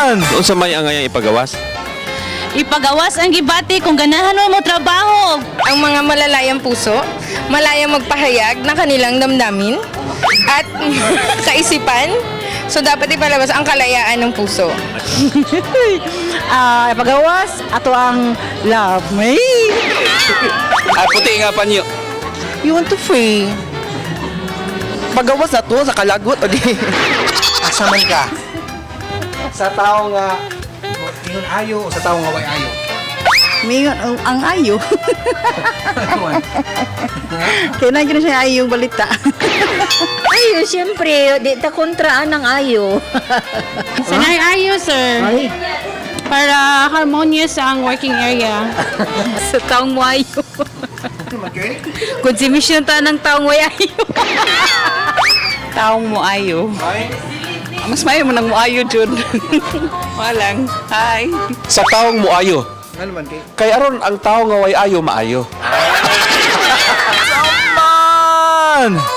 man! Unsa may angayang ipagawas? Ipagawas ang gibati kung ganahan mo trabaho. Ang mga malalayang puso, malayang magpahayag ng kanilang damdamin at kaisipan. So dapat ipalabas ang kalayaan ng puso. Ipagawas ato ang love me. Puti nga panyo. You want to free? Pagawas na to sa kalagot o di? Asa man ka? Sa tao nga ingon ayo o sa tao nga way ayo? Mayon ang ayo. Kaya na gina siya ayo balita. Ayo, siyempre, di ta kontraan ng ayo. Sanay ayo, sir. Para harmonious ang working area. Sa taong mo ayo. Okay? Konsumisyon ta ng taong way ayo. Taong mo ayo. Ay, Mas mayo mo nang mo ayo, Jud. Walang. Hi. Sa taong muayo. ano man kay? Kay aron ang tao nga way ayo maayo. Man!